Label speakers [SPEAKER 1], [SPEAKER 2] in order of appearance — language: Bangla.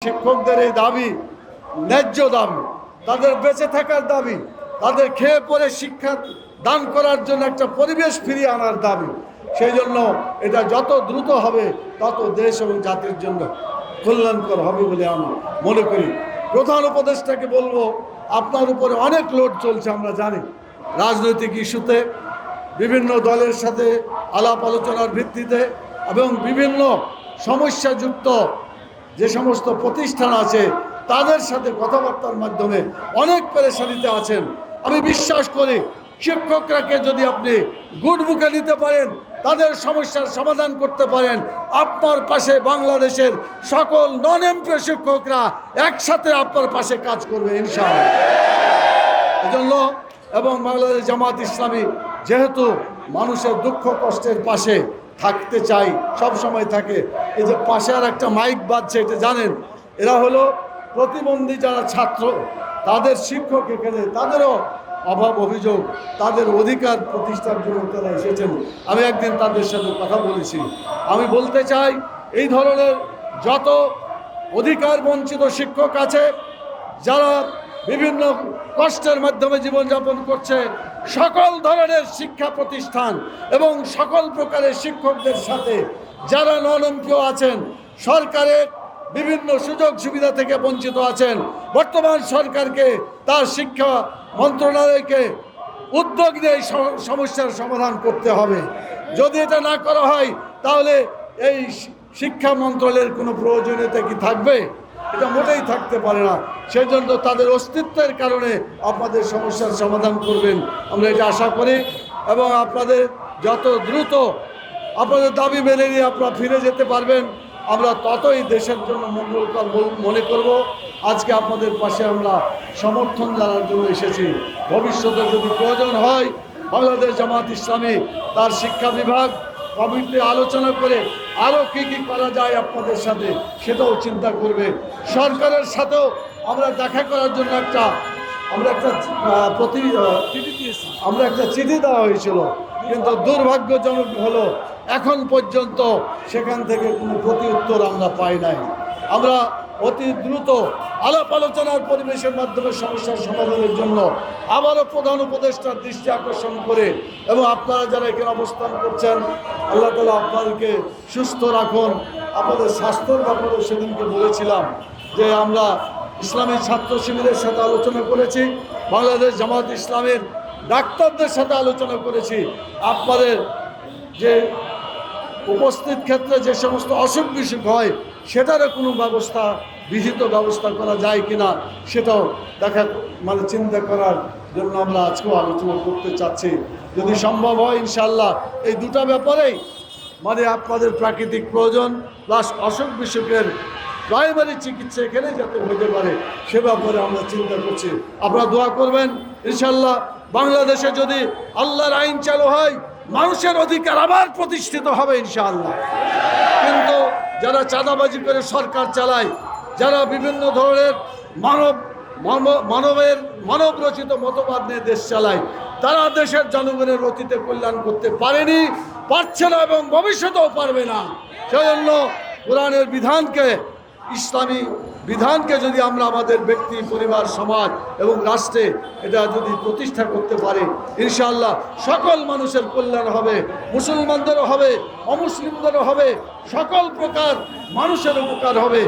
[SPEAKER 1] শিক্ষকদের এই দাবি ন্যায্য দাবি, তাদের বেঁচে থাকার দাবি, তাদের খেয়ে পরে শিক্ষা দান করার জন্য একটা পরিবেশ ফিরিয়ে আনার দাবি। সেই জন্য এটা যত দ্রুত হবে তত দেশ এবং জাতির জন্য কল্যাণকর হবে বলে আমি মনে করি। প্রধান উপদেষ্টাকে বলবো, আপনার উপরে অনেক লোড চলছে, আমরা জানি। রাজনৈতিক ইস্যুতে বিভিন্ন দলের সাথে আলাপ আলোচনার ভিত্তিতে এবং বিভিন্ন সমস্যাযুক্ত যে সমস্ত প্রতিষ্ঠান আছে তাদের সাথে কথাবার্তার মাধ্যমে অনেক পেরেশানিতে আছেন। আমি বিশ্বাস করি শিক্ষকরাকে যদি আপনি গুড বুকে নিতে পারেন, তাদের সমস্যার সমাধান করতে পারেন, আপনার পাশে বাংলাদেশের সকল নন এমপ্লয় শিক্ষকরা একসাথে আপনার পাশে কাজ করবে ইনশাআল্লাহ। এজন্য এবং বাংলাদেশ জামাত ইসলামী যেহেতু মানুষের দুঃখ কষ্টের পাশে থাকতে চাই, সব সময় থাকে। এই যে পাশে আর একটা মাইক বাজছে, এটা জানেন, এরা হলো প্রতিবন্ধী যারা ছাত্র, তাদের শিক্ষক, এখানে তাদেরও অভাব অভিযোগ, তাদের অধিকার প্রতিষ্ঠার জন্য তারা এসেছেন। আমি একদিন তাদের সাথে কথা বলেছি। আমি বলতে চাই, এই ধরনের যত অধিকার বঞ্চিত শিক্ষক আছে, যারা বিভিন্ন কষ্টের মাধ্যমে জীবনযাপন করছে, সকল ধরনের শিক্ষা প্রতিষ্ঠান এবং সকল প্রকারের শিক্ষকদের সাথে যারা নন এমপ্লয় আছেন, সরকারের বিভিন্ন সুযোগ সুবিধা থেকে বঞ্চিত আছেন, বর্তমান সরকারকে তার শিক্ষা মন্ত্রণালয়কে উদ্যোগ নিয়ে সমস্যার সমাধান করতে হবে। যদি এটা না করা হয় তাহলে এই শিক্ষা মন্ত্রণালয়ের কোনো প্রয়োজনীয়তা কি থাকবে? এটা মোটেই থাকতে পারে না। সেই জন্য তাদের অস্তিত্বের কারণে আপনাদের সমস্যার সমাধান করবেন, আমরা এটা আশা করি। এবং আপনাদের যত দ্রুত আপনাদের দাবি মেনে নিয়ে আপনারা ফিরে যেতে পারবেন, আমরা ততই দেশের জন্য মঙ্গলকর মনে করব। আজকে আপনাদের পাশে আমরা সমর্থন জানার জন্য এসেছি। ভবিষ্যতে যদি প্রয়োজন হয়, বাংলাদেশ জামাত ইসলামী তার শিক্ষা বিভাগ কমিটি আলোচনা করে আরও কী কী করা যায় আপনাদের সাথে, সেটাও চিন্তা করবে। সরকারের সাথেও আমরা দেখা করার জন্য আমরা একটা চিঠি দেওয়া হয়েছিল, কিন্তু দুর্ভাগ্যজনক হলো এখন পর্যন্ত সেখান থেকে কোনো প্রতি উত্তর আমরা পাই নাই। আমরা অতি দ্রুত আলাপ আলোচনার পরিবেশের মাধ্যমে সমস্যার সমাধানের জন্য আবারও প্রধান উপদেষ্টার দৃষ্টি আকর্ষণ করে, এবং আপনারা যারা এখানে অবস্থান করছেন, আল্লাহ তাআলা আপনাদেরকে সুস্থ রাখুন। আপনাদের স্বাস্থ্যের ব্যাপারে সেদিনকে বলেছিলাম যে আমরা ইসলামী ছাত্র শিবিরের সাথে আলোচনা করেছি, বাংলাদেশ জামাত ইসলামের ডাক্তারদের সাথে আলোচনা করেছি। আপনাদের যে উপস্থিত ক্ষেত্রে যে সমস্ত অসুখ বিসুখ হয়, সেটারও কোনো ব্যবস্থা, বিহিত ব্যবস্থা করা যায় কিনা, সেটাও চিন্তা করার জন্য আমরা আজকেও আলোচনা করতে চাচ্ছি। যদি সম্ভব হয় ইনশাআল্লাহ এই দুটা ব্যাপারেই, আপনাদের প্রাকৃতিক প্রয়োজন প্লাস অসুখ বিসুখের প্রাইমারি চিকিৎসা এখানে যাতে হতে পারে, সে ব্যাপারে আমরা চিন্তা করছি। আপনারা দোয়া করবেন ইনশাআল্লাহ। বাংলাদেশে যদি আল্লাহর আইন চালু হয়, মানুষের অধিকার আবার প্রতিষ্ঠিত হবে ইনশাআল্লাহ। কিন্তু যারা চাঁদাবাজি করে সরকার চালায়, যারা বিভিন্ন ধরনের মানব রচিত মতবাদ নিয়ে দেশ চালায়, তারা দেশের জনগণের অতীতে কল্যাণ করতে পারেনি, পারছে না এবং ভবিষ্যতেও পারবে না। সেজন্য কোরআনের বিধানকে, ইসলামী বিধানকে যদি আমরা আমাদের ব্যক্তি, পরিবার, সমাজ এবং রাষ্ট্রে এটা যদি প্রতিষ্ঠা করতে পারি, ইনশাআল্লাহ সকল মানুষের কল্যাণ হবে, মুসলমানদেরও হবে, অমুসলিমদেরও হবে, সকল প্রকার মানুষের উপকার হবে।